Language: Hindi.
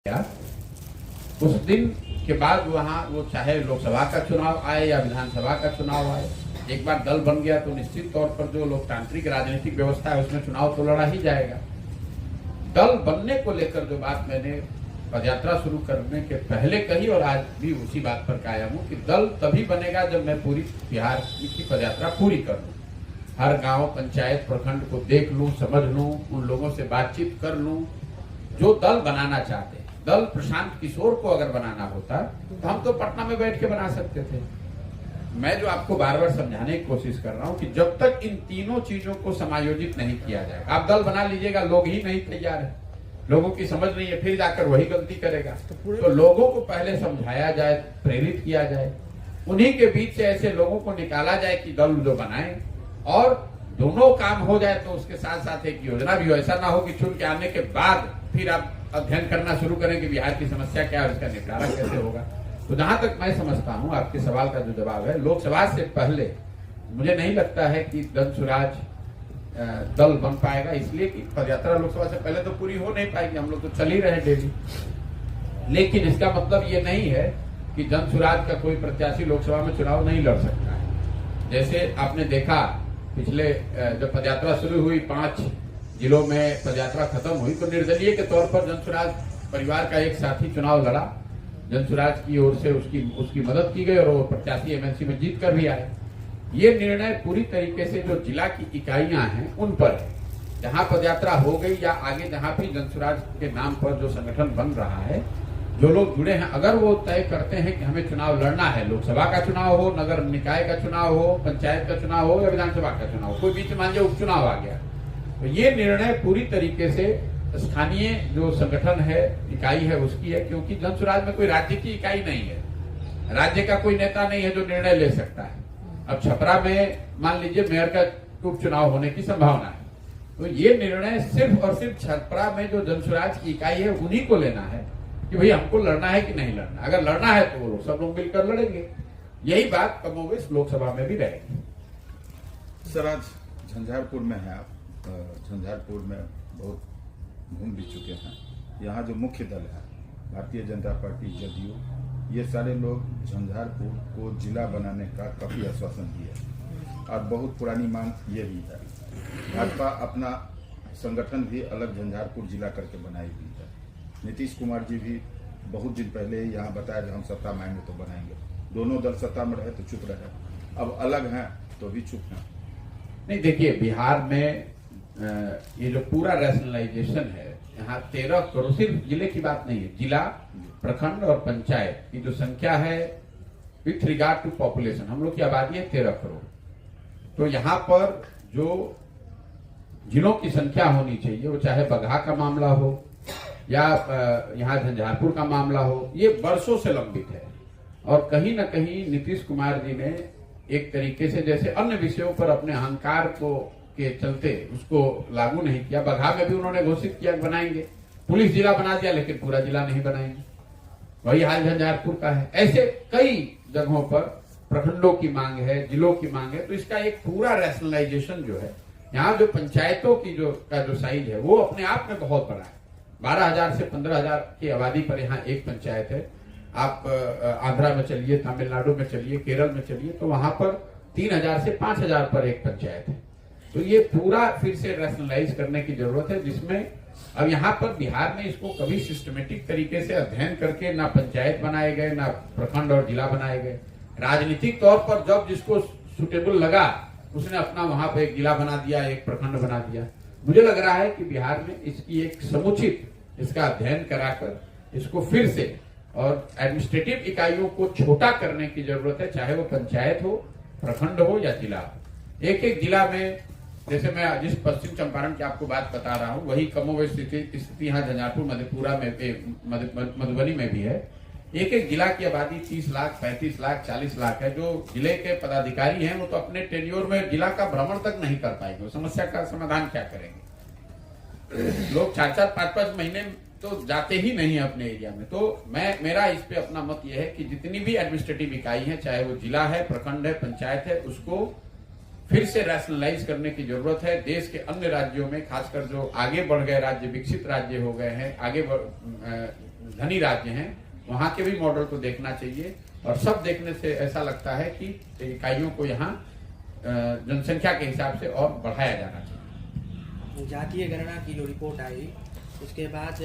किया। उस दिन के बाद वहाँ वो चाहे लोकसभा का चुनाव आए या विधानसभा का चुनाव आए, एक बार दल बन गया तो निश्चित तौर पर जो लोकतांत्रिक राजनीतिक व्यवस्था है उसमें चुनाव तो लड़ा ही जाएगा। दल बनने को लेकर जो बात मैंने पदयात्रा शुरू करने के पहले कही और आज भी उसी बात पर कायम हूँ कि दल तभी बनेगा जब मैं पूरी बिहार की पदयात्रा पूरी कर लूँ, हर गांव पंचायत प्रखंड को देख लूँ, समझ लूँ, उन लोगों से बातचीत कर लूँ जो दल बनाना चाहते हैं। दल प्रशांत किशोर को अगर बनाना होता तो हम तो पटना में बैठ के बना सकते थे। मैं जो आपको बार बार समझाने की कोशिश कर रहा हूं कि जब तक इन तीनों चीजों को समायोजित नहीं किया जाएगा, आप दल बना लीजिएगा, लोग ही नहीं तैयार है, लोगों की समझ नहीं है, फिर जाकर वही गलती करेगा। तो लोगों को पहले समझाया जाए, प्रेरित किया जाए, उन्हीं के बीच से ऐसे लोगों को निकाला जाए कि दल जो बनाए और दोनों काम हो जाए तो उसके साथ साथ एक योजना भी हो। ऐसा ना हो कि चुन के आने के बाद फिर आप अध्ययन करना शुरू करें कि बिहार की समस्या क्या है और इसका निपटारा कैसे होगा। तो जहां तक मैं समझता हूं आपके सवाल का जो जवाब है, लोकसभा से पहले मुझे नहीं लगता है कि दल दल बन पाएगा, इसलिए कि पदयात्रा लोकसभा से पहले तो पूरी हो नहीं पाएगी, हम लोग तो चल ही रहे डेली। लेकिन इसका मतलब ये नहीं है कि जन सुराज का कोई प्रत्याशी लोकसभा में चुनाव नहीं लड़ सकता है। जैसे आपने देखा पिछले जब पदयात्रा शुरू हुई 5 जिलों में पदयात्रा खत्म हुई तो निर्दलीय के तौर पर जनसुराज परिवार का एक साथी चुनाव लड़ा, जनसुराज की ओर से उसकी मदद की गई और वो प्रत्याशी एमएनसी में जीत कर भी आए। ये निर्णय पूरी तरीके से जो जिला की इकाइयां हैं उन पर है। जहां पदयात्रा हो गई या आगे जहां भी जनसुराज के नाम पर जो संगठन बन रहा है, जो लोग जुड़े हैं, अगर वो तय करते हैं कि हमें चुनाव लड़ना है, लोकसभा का चुनाव हो, नगर निकाय का चुनाव हो, पंचायत का चुनाव हो या विधानसभा का चुनाव हो, कोई बीच मान लीजिए उपचुनाव आ गया, तो ये निर्णय पूरी तरीके से स्थानीय जो संगठन है, इकाई है उसकी है, क्योंकि जनसुराज में कोई राज्य की इकाई नहीं है, राज्य का कोई नेता नहीं है जो निर्णय ले सकता है। अब छपरा में मान लीजिए मेयर का उपचुनाव होने की संभावना है, तो ये निर्णय सिर्फ और सिर्फ छपरा में जो जनसुराज की इकाई है उन्हीं को लेना है कि भाई हमको लड़ना है कि नहीं लड़ना। अगर लड़ना है तो वो लोग सब लोग मिलकर लड़ेंगे। यही बात कमोबेश लोकसभा में भी रहेगी। सर, आज झंझारपुर में है आप, झंझारपुर में बहुत घूम भी चुके हैं। यहाँ जो मुख्य दल है भारतीय जनता पार्टी, जदयू, ये सारे लोग झंझारपुर को जिला बनाने का काफी आश्वासन दिए और बहुत पुरानी मांग ये भी है। भाजपा अपना संगठन भी अलग झंझारपुर जिला करके बनाई हुई है। नीतीश कुमार जी भी बहुत दिन पहले ही यहाँ बताया कि हम सत्ता में आएंगे तो बनाएंगे। दोनों दल सत्ता में रहे तो चुप रहे, अब अलग हैं तो भी चुप हैं। नहीं, देखिए बिहार में ये जो पूरा रैशनलाइजेशन है, यहाँ 13 करोड़, सिर्फ जिले की बात नहीं है, जिला, प्रखंड और पंचायत की जो संख्या है विथ रिगार्ड टू पॉपुलेशन, हम लोग की आबादी है 13 करोड़। तो यहाँ पर जो जिलों की संख्या होनी चाहिए, वो चाहे बगहा का मामला हो या यहाँ झंझारपुर का मामला हो, ये वर्षों से लंबित है। और कहीं ना कहीं नीतीश कुमार जी ने एक तरीके से जैसे अन्य विषयों पर अपने अहंकार को के चलते उसको लागू नहीं किया। बगहा में भी उन्होंने घोषित किया बनाएंगे, पुलिस जिला बना दिया, लेकिन पूरा जिला नहीं बनाएंगे। वही हाल झंझारपुर का है। ऐसे कई जगहों पर प्रखंडों की मांग है, जिलों की मांग है। तो इसका एक पूरा रैशनलाइजेशन जो है, यहाँ जो पंचायतों की जो साइज है वो अपने आप में बहुत बड़ा है। 12,000 से 15,000 की आबादी पर यहाँ एक पंचायत है। आप आंध्रा में चलिए, तमिलनाडु में चलिए, केरल में चलिए, तो वहां पर 3,000 से 5,000 पर एक पंचायत है। तो ये पूरा फिर से रैशनलाइज करने की जरूरत है, जिसमें अब यहाँ पर बिहार में इसको कभी सिस्टमेटिक तरीके से अध्ययन करके ना पंचायत बनाए गए, ना प्रखंड और जिला बनाए गए। राजनीतिक तौर पर जब जिसको सुटेबल लगा उसने अपना वहां पर एक जिला बना दिया, एक प्रखंड बना दिया। मुझे लग रहा है कि बिहार में इसकी एक समुचित इसका अध्ययन कराकर इसको फिर से और एडमिनिस्ट्रेटिव इकाइयों को छोटा करने की जरूरत है, चाहे वो पंचायत हो, प्रखंड हो या जिला हो। एक एक जिला में, जैसे मैं जिस पश्चिम चंपारण की आपको बात बता रहा हूँ, वही कमोबेश स्थिति यहाँ झंझारपुर, मधेपुरा में, मधुबनी में भी है। एक एक जिला की आबादी 30 लाख, 35 लाख, 40 लाख है। जो जिले के पदाधिकारी हैं वो तो अपने टेन्योर में जिला का भ्रमण तक नहीं कर पाएंगे, समस्या का समाधान क्या करेंगे। लोग 4-4, 5-5 महीने तो जाते ही नहीं है अपने एरिया में। तो मेरा इस पे अपना मत यह है कि जितनी भी एडमिनिस्ट्रेटिव इकाई है, चाहे वो जिला है, प्रखंड है, पंचायत है, उसको फिर से रैशनलाइज करने की जरूरत है। देश के अन्य राज्यों में, खासकर जो आगे बढ़ गए राज्य, विकसित राज्य हो गए हैं, आगे धनी राज्य हैं वहां के भी मॉडल को देखना चाहिए। और सब देखने से ऐसा लगता है कि इकाइयों को यहाँ जनसंख्या के हिसाब से और बढ़ाया जाना चाहिए। जातीय गणना की जो रिपोर्ट आई उसके बाद